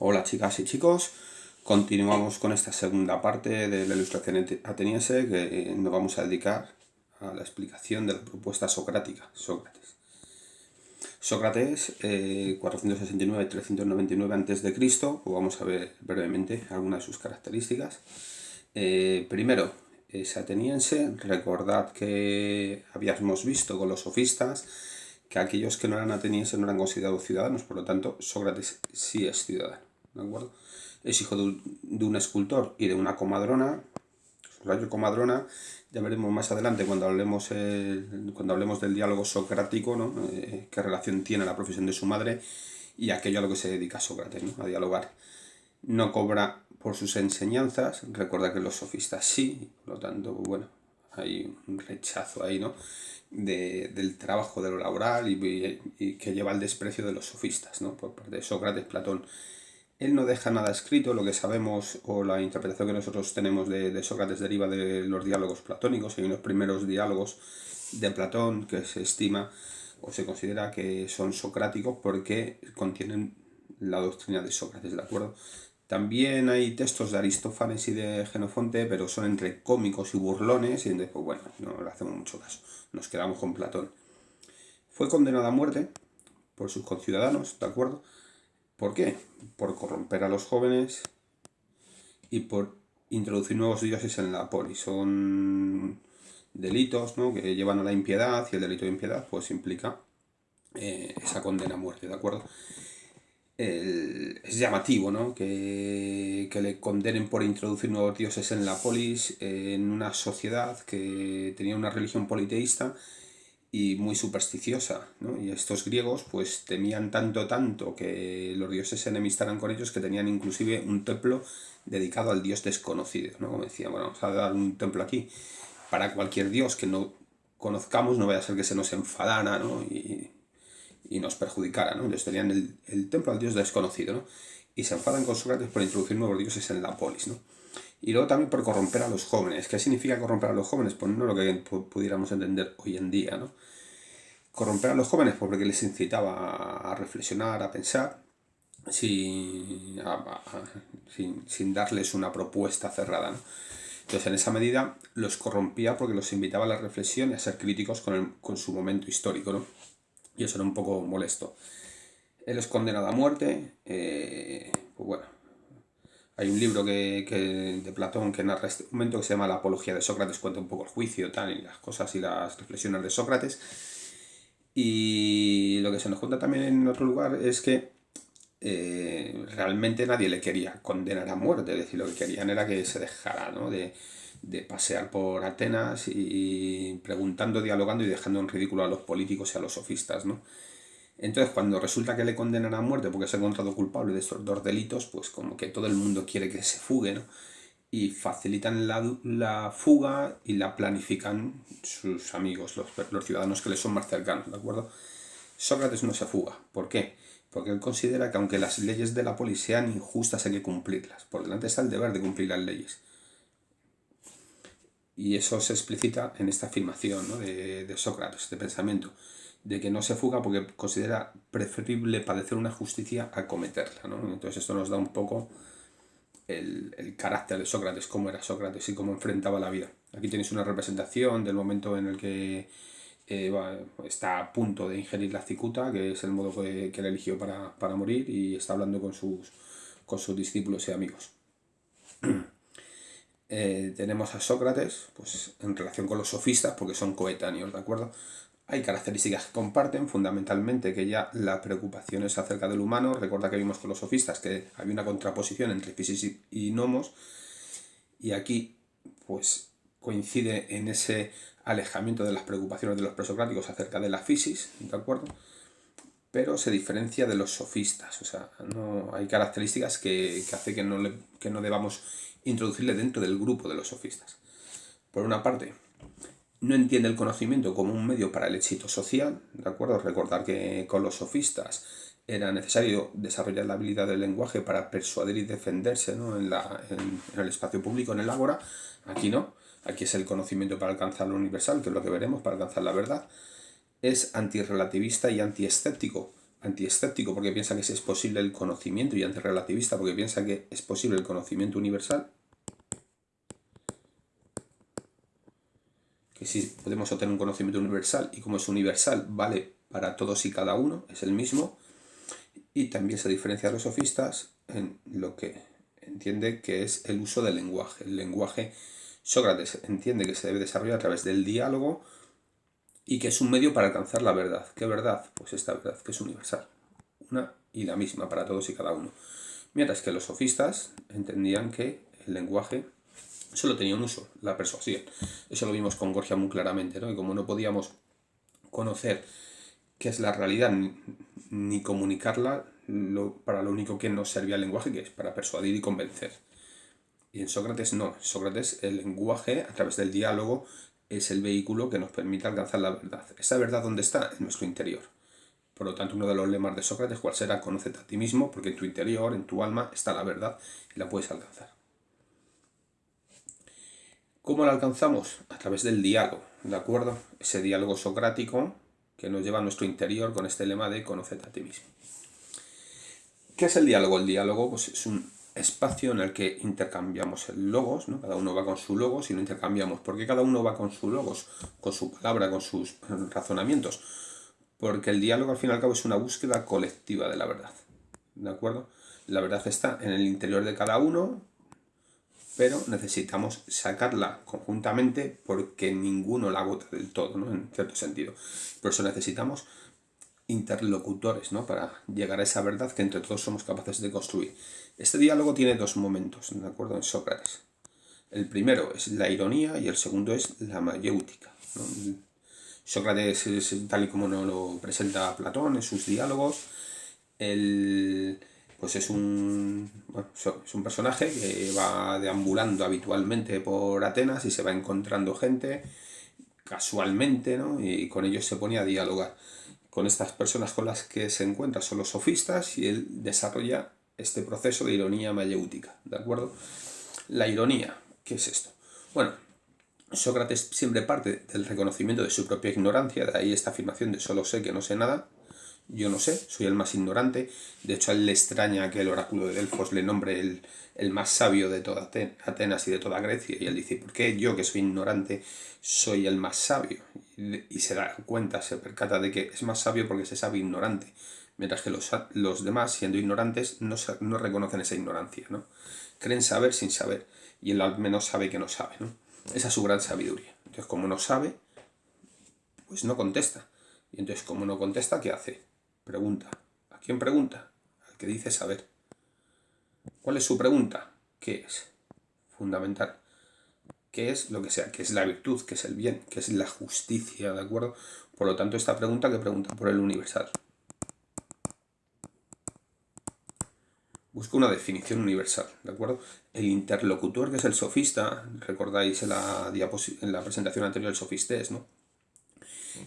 Hola chicas y chicos, continuamos con esta segunda parte de la ilustración ateniense que nos vamos a dedicar a la explicación de la propuesta socrática, Sócrates. Sócrates, 469-399 a.C., pues vamos a ver brevemente algunas de sus características. Primero, es ateniense. Recordad que habíamos visto con los sofistas que aquellos que no eran atenienses no eran considerados ciudadanos, por lo tanto Sócrates sí es ciudadano, ¿de acuerdo? Es hijo de un escultor y de una comadrona. Subrayo comadrona, ya veremos más adelante cuando hablemos del diálogo socrático, ¿no? Qué relación tiene la profesión de su madre y aquello a lo que se dedica Sócrates, ¿no? A dialogar. No cobra por sus enseñanzas, recuerda que los sofistas sí, por lo tanto, bueno, hay un rechazo ahí, ¿no? Del trabajo, de lo laboral y que lleva al desprecio de los sofistas, ¿no? Por parte de Sócrates, Platón. Él no deja nada escrito, lo que sabemos o la interpretación que nosotros tenemos de Sócrates deriva de los diálogos platónicos. Hay unos primeros diálogos de Platón que se estima o se considera que son socráticos porque contienen la doctrina de Sócrates, ¿de acuerdo? También hay textos de Aristófanes y de Jenofonte, pero son entre cómicos y burlones, y entonces, pues bueno, no le hacemos mucho caso. Nos quedamos con Platón. Fue condenado a muerte por sus conciudadanos, ¿de acuerdo? ¿Por qué? Por corromper a los jóvenes y por introducir nuevos dioses en la polis. Son delitos, ¿no?, que llevan a la impiedad, y el delito de impiedad pues implica esa condena a muerte, ¿de acuerdo? Es llamativo, ¿no?, que le condenen por introducir nuevos dioses en la polis, en una sociedad que tenía una religión politeísta y muy supersticiosa, ¿no? Y estos griegos pues temían tanto que los dioses se enemistaran con ellos, que tenían inclusive un templo dedicado al dios desconocido, ¿no? Como decían, bueno, vamos a dar un templo aquí para cualquier dios que no conozcamos, no vaya a ser que se nos enfadara, ¿no? y nos perjudicara, ¿no? Entonces tenían el templo al dios desconocido, ¿no? Y se enfadan con Sócrates por introducir nuevos dioses en la polis, ¿no? Y luego también por corromper a los jóvenes. ¿Qué significa corromper a los jóvenes? Pues no lo que pudiéramos entender hoy en día, ¿no? Corromper a los jóvenes porque les incitaba a reflexionar, a pensar, sin darles una propuesta cerrada, ¿no? Entonces, en esa medida, los corrompía porque los invitaba a la reflexión y a ser críticos con su momento histórico, ¿no? Y eso era un poco molesto. Él es condenado a muerte. Pues bueno, hay un libro de Platón que narra este momento, que se llama La Apología de Sócrates, cuenta un poco el juicio tal, y las cosas y las reflexiones de Sócrates. Y lo que se nos cuenta también en otro lugar es que realmente nadie le quería condenar a muerte. Es decir, lo que querían era que se dejara, ¿no?, de pasear por Atenas y preguntando, dialogando y dejando en ridículo a los políticos y a los sofistas, ¿no? Entonces, cuando resulta que le condenan a muerte porque se ha encontrado culpable de estos dos delitos, pues como que todo el mundo quiere que se fugue, ¿no? Y facilitan la fuga y la planifican sus amigos, los ciudadanos que les son más cercanos, ¿de acuerdo? Sócrates no se fuga. ¿Por qué? Porque él considera que aunque las leyes de la polis sean injustas, hay que cumplirlas. Por delante está el deber de cumplir las leyes. Y eso se explicita en esta afirmación, ¿no?, de Sócrates, de pensamiento, de que no se fuga porque considera preferible padecer una justicia a cometerla, ¿no? Entonces esto nos da un poco el carácter de Sócrates, cómo era Sócrates y cómo enfrentaba la vida. Aquí tenéis una representación del momento en el que está a punto de ingerir la cicuta, que es el modo que él eligió para morir, y está hablando con sus discípulos y amigos. Tenemos a Sócrates pues en relación con los sofistas, porque son coetáneos, ¿de acuerdo? Hay características que comparten, fundamentalmente que ya la preocupación es acerca del humano. Recuerda que vimos con los sofistas que había una contraposición entre fisis y nomos, y aquí pues coincide en ese alejamiento de las preocupaciones de los presocráticos acerca de la fisis, ¿de acuerdo? Pero se diferencia de los sofistas, o sea, no hay características que hace que no debamos introducirle dentro del grupo de los sofistas. Por una parte, no entiende el conocimiento como un medio para el éxito social, ¿de acuerdo? Recordar que con los sofistas era necesario desarrollar la habilidad del lenguaje para persuadir y defenderse, ¿no?, en el espacio público, en el ágora. Aquí no, aquí es el conocimiento para alcanzar lo universal, que es lo que veremos, para alcanzar la verdad. Es antirrelativista y antiescéptico, antiescéptico porque piensa que es posible el conocimiento y antirrelativista porque piensa que es posible el conocimiento universal, que sí podemos obtener un conocimiento universal y como es universal vale para todos y cada uno, es el mismo, y también se diferencia de los sofistas en lo que entiende que es el uso del lenguaje. El lenguaje, Sócrates entiende que se debe desarrollar a través del diálogo y que es un medio para alcanzar la verdad. ¿Qué verdad? Pues esta verdad que es universal, una y la misma para todos y cada uno. Mientras que los sofistas entendían que el lenguaje solo tenía un uso, la persuasión. Eso lo vimos con Gorgia muy claramente, ¿no? Y como no podíamos conocer qué es la realidad ni comunicarla, para lo único que nos servía el lenguaje, que es para persuadir y convencer. Y en Sócrates no. En Sócrates el lenguaje, a través del diálogo, es el vehículo que nos permite alcanzar la verdad. ¿Esa verdad dónde está? En nuestro interior. Por lo tanto, uno de los lemas de Sócrates, ¿cuál será? Conócete a ti mismo, porque en tu interior, en tu alma, está la verdad y la puedes alcanzar. ¿Cómo la alcanzamos? A través del diálogo, ¿de acuerdo? Ese diálogo socrático que nos lleva a nuestro interior con este lema de conócete a ti mismo. ¿Qué es el diálogo? El diálogo pues, es un espacio en el que intercambiamos el logos, ¿no? Cada uno va con su logos y lo intercambiamos. ¿Por qué cada uno va con su logos, con su palabra, con sus razonamientos? Porque el diálogo al fin y al cabo es una búsqueda colectiva de la verdad, ¿de acuerdo? La verdad está en el interior de cada uno, pero necesitamos sacarla conjuntamente porque ninguno la agota del todo, ¿no? En cierto sentido. Por eso necesitamos interlocutores, ¿no? Para llegar a esa verdad que entre todos somos capaces de construir. Este diálogo tiene dos momentos, ¿de acuerdo? En Sócrates. El primero es la ironía y el segundo es la mayéutica, ¿no? Sócrates es tal y como nos lo presenta Platón en sus diálogos. Pues es es un personaje que va deambulando habitualmente por Atenas y se va encontrando gente casualmente, ¿no? Y con ellos se pone a dialogar. Con estas personas con las que se encuentra son los sofistas y él desarrolla este proceso de ironía mayéutica, ¿de acuerdo? La ironía, ¿qué es esto? Bueno, Sócrates siempre parte del reconocimiento de su propia ignorancia, de ahí esta afirmación de solo sé que no sé nada, yo no sé, soy el más ignorante. De hecho, a él le extraña que el oráculo de Delfos le nombre el más sabio de toda Atenas y de toda Grecia. Y él dice, ¿por qué yo que soy ignorante soy el más sabio? Y se da cuenta, se percata de que es más sabio porque se sabe ignorante. Mientras que los demás, siendo ignorantes, no reconocen esa ignorancia, ¿no? Creen saber sin saber. Y él al menos sabe que no sabe, ¿no? Esa es su gran sabiduría. Entonces, como no sabe, pues no contesta. Y entonces, como no contesta, ¿qué hace? Pregunta. ¿A quién pregunta? Al que dice saber. ¿Cuál es su pregunta? ¿Qué es? Fundamental. ¿Qué es lo que sea? ¿Qué es la virtud? ¿Qué es el bien? ¿Qué es la justicia? ¿De acuerdo? Por lo tanto, esta pregunta que pregunta por el universal. Busca una definición universal, ¿de acuerdo? El interlocutor, que es el sofista, recordáis en la presentación anterior el sofistés, ¿no?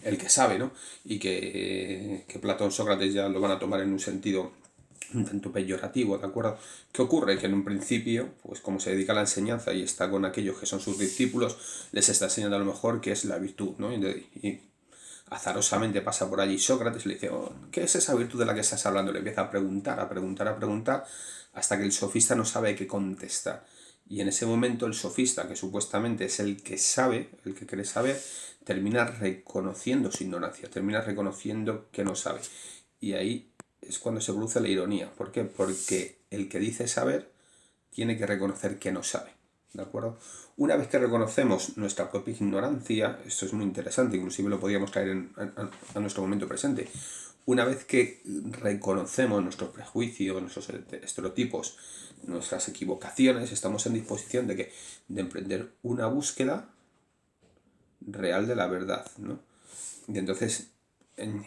El que sabe, ¿no? Y que Platón, Sócrates ya lo van a tomar en un sentido un tanto peyorativo, ¿de acuerdo? ¿Qué ocurre? Que en un principio, pues como se dedica a la enseñanza y está con aquellos que son sus discípulos, les está enseñando a lo mejor qué es la virtud, ¿no? Y azarosamente pasa por allí Sócrates y le dice, oh, ¿qué es esa virtud de la que estás hablando? Le empieza a preguntar, a preguntar, a preguntar, hasta que el sofista no sabe qué contestar. Y en ese momento el sofista, que supuestamente es el que sabe, el que quiere saber, termina reconociendo su ignorancia, termina reconociendo que no sabe. Y ahí es cuando se produce la ironía. ¿Por qué? Porque el que dice saber tiene que reconocer que no sabe. ¿De acuerdo? Una vez que reconocemos nuestra propia ignorancia, esto es muy interesante, inclusive lo podríamos traer a nuestro momento presente. Una vez que reconocemos nuestros prejuicios, nuestros estereotipos, nuestras equivocaciones, estamos en disposición de emprender una búsqueda real de la verdad, ¿no? Y entonces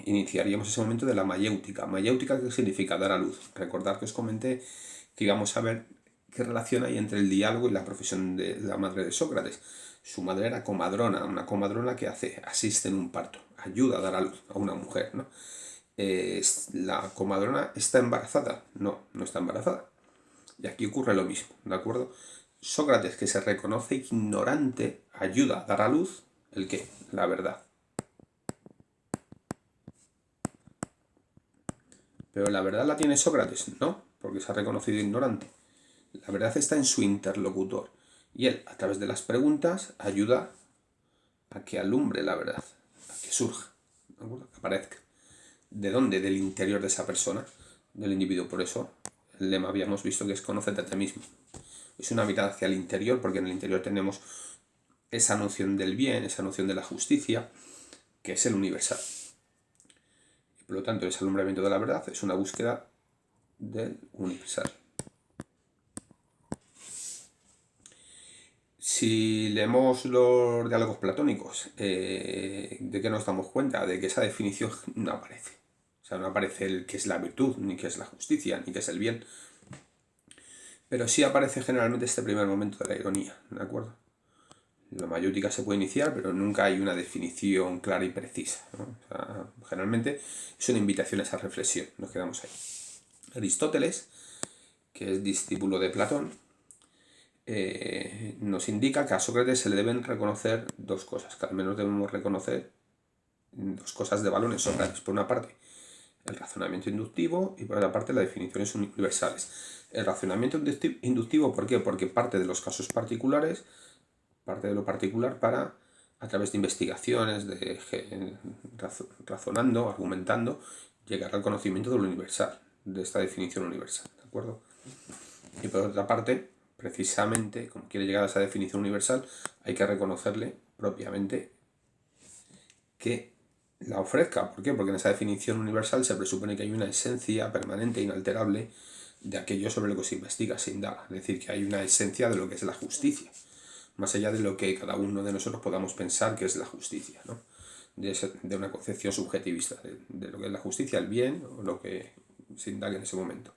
iniciaríamos ese momento de la mayéutica. ¿Mayéutica qué significa? Dar a luz. Recordad que os comenté que íbamos a ver qué relación hay entre el diálogo y la profesión de la madre de Sócrates. Su madre era comadrona, una comadrona que asiste en un parto, ayuda a dar a luz a una mujer, ¿no? ¿La comadrona está embarazada? No, no está embarazada. Y aquí ocurre lo mismo, ¿de acuerdo? Sócrates, que se reconoce ignorante, ayuda a dar a luz, ¿el qué? La verdad. Pero la verdad la tiene Sócrates, no, porque se ha reconocido ignorante. La verdad está en su interlocutor. Y él, a través de las preguntas, ayuda a que alumbre la verdad, a que surja, ¿de acuerdo? Que aparezca. ¿De dónde? Del interior de esa persona, del individuo. Por eso el lema habíamos visto que es conócete a ti mismo. Es una mirada hacia el interior, porque en el interior tenemos esa noción del bien, esa noción de la justicia, que es el universal. Y por lo tanto, ese alumbramiento de la verdad es una búsqueda del universal. Si leemos los diálogos platónicos, ¿de qué nos damos cuenta? De que esa definición no aparece. O sea, no aparece el que es la virtud, ni que es la justicia, ni que es el bien. Pero sí aparece generalmente este primer momento de la ironía, ¿de acuerdo? La mayéutica se puede iniciar, pero nunca hay una definición clara y precisa, ¿no? O sea, generalmente es una invitación a esa reflexión, nos quedamos ahí. Aristóteles, que es discípulo de Platón, nos indica que a Sócrates se le deben reconocer dos cosas, que al menos debemos reconocer dos cosas de valor en Sócrates. Por una parte, el razonamiento inductivo y por otra parte, las definiciones universales. El razonamiento inductivo, ¿por qué? Porque parte de los casos particulares, parte de lo particular para, a través de investigaciones, razonando, argumentando, llegar al conocimiento de lo universal, de esta definición universal, ¿de acuerdo? Y por otra parte, precisamente, como quiere llegar a esa definición universal, hay que reconocerle propiamente que la ofrezca. ¿Por qué? Porque en esa definición universal se presupone que hay una esencia permanente, inalterable, de aquello sobre lo que se investiga, se indaga. Es decir, que hay una esencia de lo que es la justicia, más allá de lo que cada uno de nosotros podamos pensar que es la justicia, ¿no? De una concepción subjetivista de lo que es la justicia, el bien, o lo que se indaga en ese momento.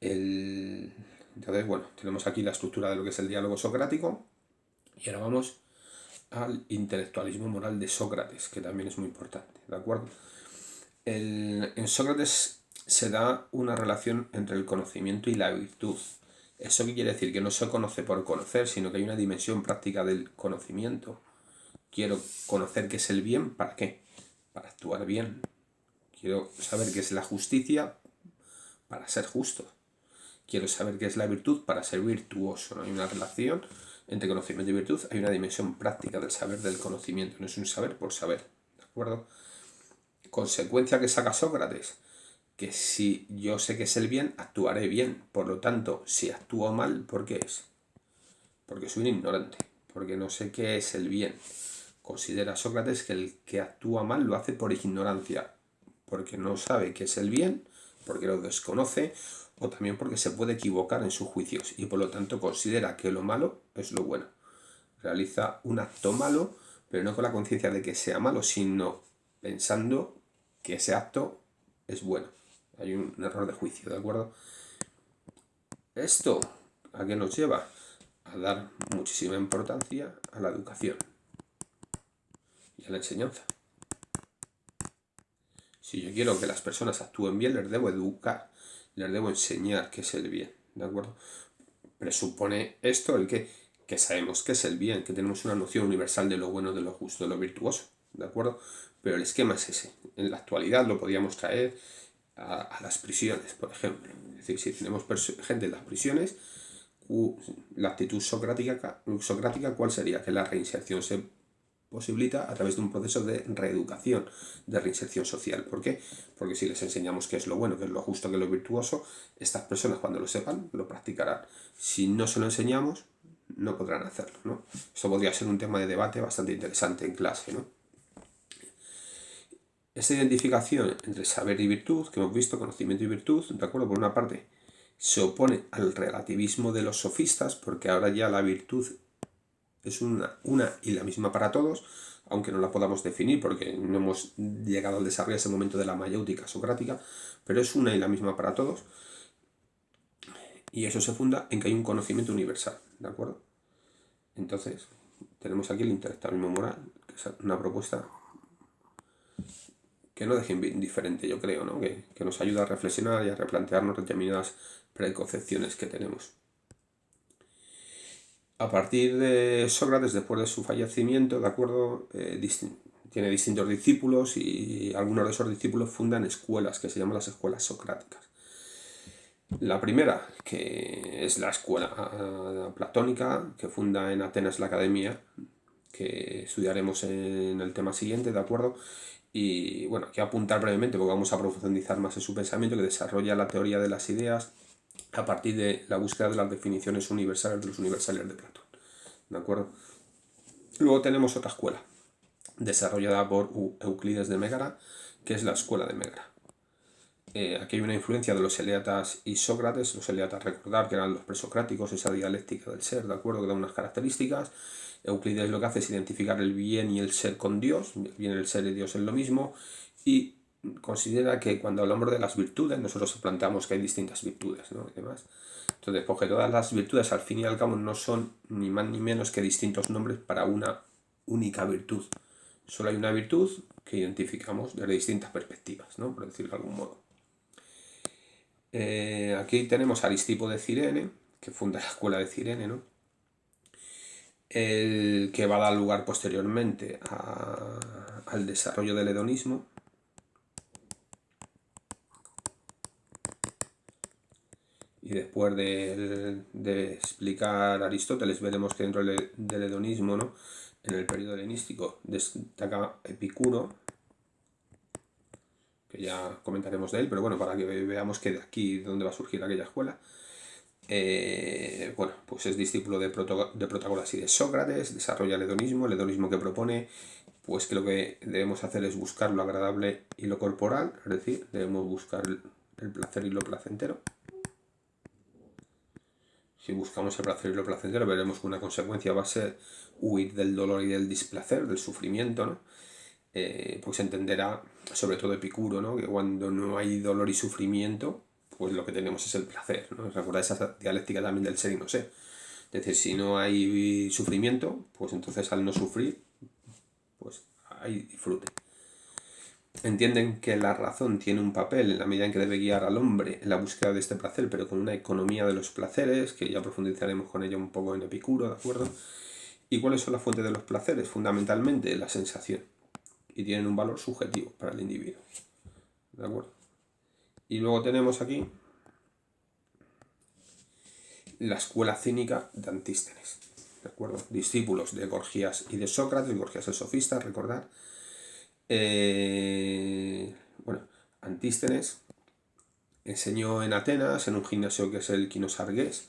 Entonces, bueno, tenemos aquí la estructura de lo que es el diálogo socrático y ahora vamos al intelectualismo moral de Sócrates, que también es muy importante, ¿de acuerdo? En Sócrates se da una relación entre el conocimiento y la virtud. ¿Eso qué quiere decir? Que no se conoce por conocer, sino que hay una dimensión práctica del conocimiento. Quiero conocer qué es el bien, ¿para qué? Para actuar bien. Quiero saber qué es la justicia para ser justo. Quiero saber qué es la virtud para ser virtuoso. ¿No? Hay una relación entre conocimiento y virtud, hay una dimensión práctica del saber del conocimiento, no es un saber por saber, ¿de acuerdo? Consecuencia que saca Sócrates, que si yo sé que es el bien, actuaré bien. Por lo tanto, si actúo mal, ¿por qué es? Porque soy un ignorante, porque no sé qué es el bien. Considera Sócrates que el que actúa mal lo hace por ignorancia, porque no sabe qué es el bien, porque lo desconoce, o también porque se puede equivocar en sus juicios y por lo tanto considera que lo malo es lo bueno. Realiza un acto malo, pero no con la conciencia de que sea malo, sino pensando que ese acto es bueno. Hay un error de juicio, ¿de acuerdo? ¿Esto a qué nos lleva? A dar muchísima importancia a la educación y a la enseñanza. Si yo quiero que las personas actúen bien, les debo educar, les debo enseñar qué es el bien, ¿de acuerdo? Presupone esto el que sabemos qué es el bien, que tenemos una noción universal de lo bueno, de lo justo, de lo virtuoso, ¿de acuerdo? Pero el esquema es ese. En la actualidad lo podríamos traer a las prisiones, por ejemplo. Es decir, si tenemos gente en las prisiones, la actitud socrática, ¿cuál sería? Que la reinserción se posibilita a través de un proceso de reeducación, de reinserción social. ¿Por qué? Porque si les enseñamos qué es lo bueno, qué es lo justo, qué es lo virtuoso, estas personas cuando lo sepan, lo practicarán. Si no se lo enseñamos, no podrán hacerlo, ¿no? Esto podría ser un tema de debate bastante interesante en clase, ¿no? Esta identificación entre saber y virtud, que hemos visto, conocimiento y virtud, ¿de acuerdo? Por una parte, se opone al relativismo de los sofistas, porque ahora ya la virtud es una y la misma para todos, aunque no la podamos definir porque no hemos llegado al desarrollo ese momento de la mayéutica socrática, pero es una y la misma para todos, y eso se funda en que hay un conocimiento universal, ¿de acuerdo? Entonces, tenemos aquí el intelectualismo moral, que es una propuesta que no deje indiferente, yo creo, ¿no? Que nos ayuda a reflexionar y a replantearnos determinadas preconcepciones que tenemos. A partir de Sócrates, después de su fallecimiento, ¿de acuerdo? tiene distintos discípulos y algunos de esos discípulos fundan escuelas que se llaman las escuelas socráticas. La primera, que es la escuela platónica, que funda en Atenas la Academia, que estudiaremos en el tema siguiente, ¿de acuerdo? Y bueno, aquí apuntar brevemente, porque vamos a profundizar más en su pensamiento, que desarrolla la teoría de las ideas a partir de la búsqueda de las definiciones universales de los universales de Platón, ¿de acuerdo? Luego tenemos otra escuela, desarrollada por Euclides de Mégara, que es la escuela de Mégara. Aquí hay una influencia de los eleatas y Sócrates. Los eleatas, recordar que eran los presocráticos, esa dialéctica del ser, ¿de acuerdo? Que da unas características. Euclides lo que hace es identificar el bien y el ser con Dios. El bien, el ser y Dios es lo mismo. Y considera que cuando hablamos de las virtudes, nosotros planteamos que hay distintas virtudes, ¿no? Y demás. Entonces, porque todas las virtudes al fin y al cabo no son ni más ni menos que distintos nombres para una única virtud. Solo hay una virtud que identificamos desde distintas perspectivas, ¿no? Por decirlo de algún modo. Aquí tenemos a Aristipo de Cirene, que funda la escuela de Cirene, ¿no? El que va a dar lugar posteriormente al desarrollo del hedonismo. Y después de explicar Aristóteles, veremos que dentro del hedonismo, ¿no? En el periodo helenístico destaca Epicuro, que ya comentaremos de él, pero bueno, para que veamos que de aquí donde va a surgir aquella escuela. Bueno, pues es discípulo de Protágoras y de Sócrates, desarrolla el hedonismo que propone pues que lo que debemos hacer es buscar lo agradable y lo corporal, es decir, debemos buscar el placer y lo placentero. Si buscamos el placer y lo placentero, veremos que una consecuencia va a ser huir del dolor y del displacer, del sufrimiento, ¿no? Pues entenderá, sobre todo Epicuro, ¿no? Que cuando no hay dolor y sufrimiento, pues lo que tenemos es el placer, ¿no? Recuerda esa dialéctica también del ser y no ser. Es decir, si no hay sufrimiento, pues entonces al no sufrir, pues hay disfrute. Entienden que la razón tiene un papel en la medida en que debe guiar al hombre en la búsqueda de este placer, pero con una economía de los placeres, que ya profundizaremos con ello un poco en Epicuro, ¿de acuerdo? ¿Y cuáles son las fuentes de los placeres? Fundamentalmente la sensación. Y tienen un valor subjetivo para el individuo. ¿De acuerdo? Y luego tenemos aquí la escuela cínica de Antístenes. ¿De acuerdo? Discípulos de Gorgias y de Sócrates, Gorgias el sofista, recordar. Bueno, Antístenes enseñó en Atenas, en un gimnasio que es el Kinosargués,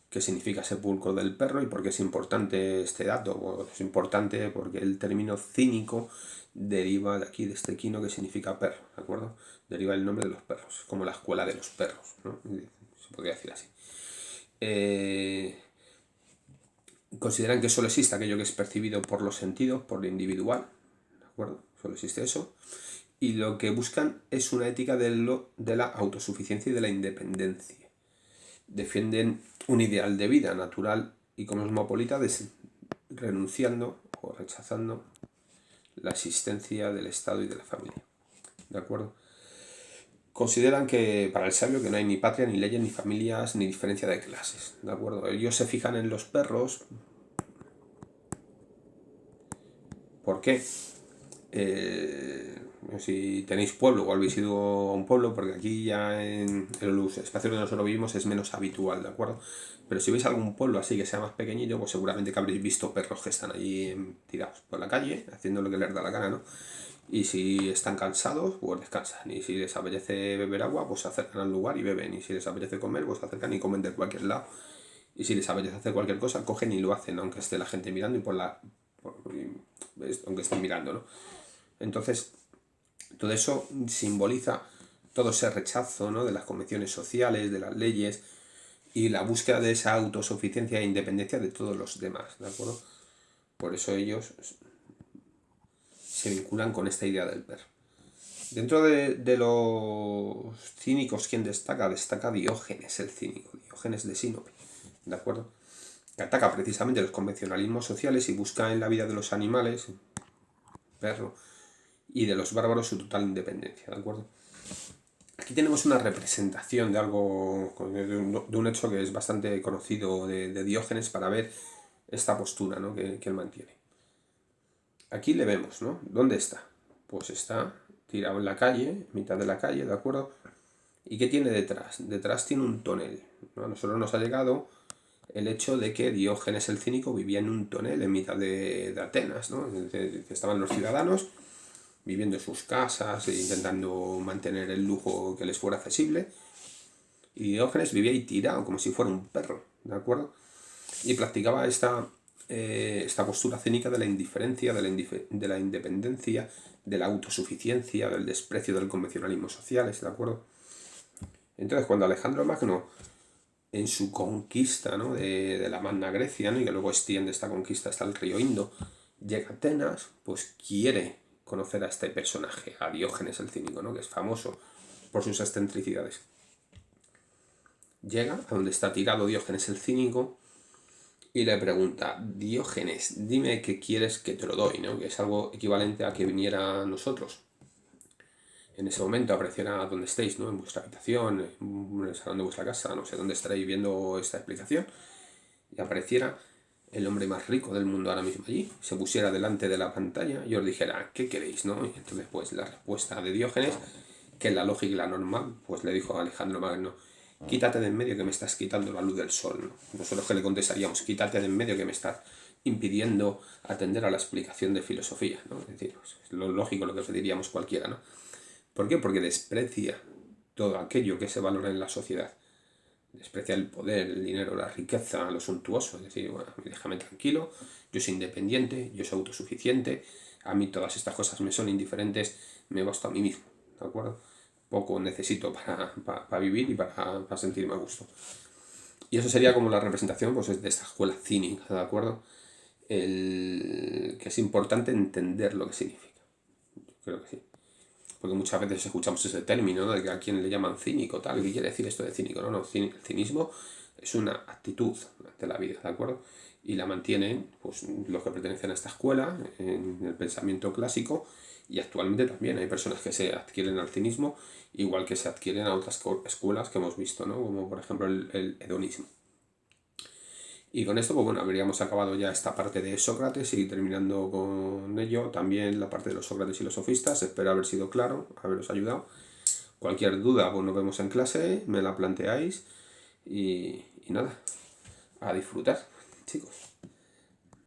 que significa sepulcro del perro. ¿Y por qué es importante este dato? Bueno, es importante porque el término cínico deriva de aquí, de este quino, que significa perro, ¿de acuerdo? Deriva el nombre de los perros, como la escuela de los perros, ¿no? Se podría decir así. Consideran que solo existe aquello que es percibido por los sentidos, por lo individual, ¿de acuerdo? Solo existe eso. Y lo que buscan es una ética de la autosuficiencia y de la independencia. Defienden un ideal de vida natural y cosmopolita, renunciando o rechazando la existencia del Estado y de la familia. ¿De acuerdo? Consideran que para el sabio que no hay ni patria, ni leyes, ni familias, ni diferencia de clases. ¿De acuerdo? Ellos se fijan en los perros. ¿Por qué? Si tenéis pueblo o habéis ido a un pueblo, porque aquí ya en los espacios donde nosotros vivimos es menos habitual, ¿de acuerdo? Pero si veis algún pueblo así que sea más pequeñito, pues seguramente que habréis visto perros que están allí tirados por la calle, haciendo lo que les da la gana, ¿no? Y si están cansados, pues descansan. Y si les apetece beber agua, pues se acercan al lugar y beben. Y si les apetece comer, pues se acercan y comen de cualquier lado. Y si les apetece hacer cualquier cosa, cogen y lo hacen, aunque esté la gente mirando y aunque estén mirando, ¿no? Entonces, todo eso simboliza todo ese rechazo, ¿no? De las convenciones sociales, de las leyes y la búsqueda de esa autosuficiencia e independencia de todos los demás, ¿de acuerdo? Por eso ellos se vinculan con esta idea del perro. Dentro de los cínicos, ¿quién destaca? Destaca Diógenes, el cínico, Diógenes de Sinope, ¿de acuerdo? Que ataca precisamente los convencionalismos sociales y busca en la vida de los animales, perro, y de los bárbaros su total independencia, ¿de acuerdo? Aquí tenemos una representación de algo, de un hecho que es bastante conocido de Diógenes para ver esta postura, ¿no? que él mantiene. aquí le vemos, ¿no? ¿Dónde está? Pues está tirado en la calle, en mitad de la calle, ¿de acuerdo? ¿Y qué tiene detrás? Detrás tiene un tonel, ¿no? A nosotros nos ha llegado el hecho de que Diógenes el Cínico vivía en un tonel en mitad de Atenas, ¿no? Que estaban los ciudadanos viviendo en sus casas e intentando mantener el lujo que les fuera accesible. Y Diógenes vivía ahí tirado, como si fuera un perro, ¿de acuerdo? Y practicaba esta postura cínica de la indiferencia, de la independencia, de la autosuficiencia, del desprecio del convencionalismo social, ¿de acuerdo? Entonces, cuando Alejandro Magno, en su conquista, ¿no? de la Magna Grecia, ¿no? y que luego extiende esta conquista hasta el río Indo, llega a Atenas, pues quiere conocer a este personaje, a Diógenes el Cínico, ¿no? que es famoso por sus excentricidades. Llega a donde está tirado Diógenes el Cínico y le pregunta: Diógenes, dime qué quieres que te lo doy, ¿no? Que es algo equivalente a que viniera a nosotros. En ese momento apareciera donde estéis, ¿no? En vuestra habitación, en el salón de vuestra casa, no sé dónde estaréis viendo esta explicación, y apareciera el hombre más rico del mundo ahora mismo allí, se pusiera delante de la pantalla y os dijera: ¿qué queréis, no? Y entonces, pues la respuesta de Diógenes, que es la lógica y la normal, pues le dijo a Alejandro Magno: quítate de en medio que me estás quitando la luz del sol, ¿no? Nosotros que le contestaríamos: quítate de en medio que me estás impidiendo atender a la explicación de filosofía, ¿no? Es decir, pues, es lo lógico, lo que pediríamos cualquiera, ¿no? ¿Por qué? Porque desprecia todo aquello que se valora en la sociedad. Desprecia el poder, el dinero, la riqueza, lo suntuoso. Es decir, bueno, déjame tranquilo, yo soy independiente, yo soy autosuficiente, a mí todas estas cosas me son indiferentes, me basto a mí mismo, ¿de acuerdo? Poco necesito para vivir y para sentirme a gusto. Y eso sería como la representación, pues, de esta escuela cínica, ¿de acuerdo? Que es importante entender lo que significa. Yo creo que sí. Porque muchas veces escuchamos ese término, ¿no? De que a quien le llaman cínico, tal. ¿Qué quiere decir esto de cínico? No, no, el cinismo es una actitud ante la vida, ¿de acuerdo? Y la mantienen, pues, los que pertenecen a esta escuela, en el pensamiento clásico, y actualmente también hay personas que se adquieren al cinismo, igual que se adquieren a otras escuelas que hemos visto, ¿no? Como por ejemplo el hedonismo. Y con esto, pues bueno, habríamos acabado ya esta parte de Sócrates y terminando con ello también la parte de los Sócrates y los sofistas. Espero haber sido claro, haberos ayudado. Cualquier duda, pues nos vemos en clase, me la planteáis y nada, a disfrutar, chicos.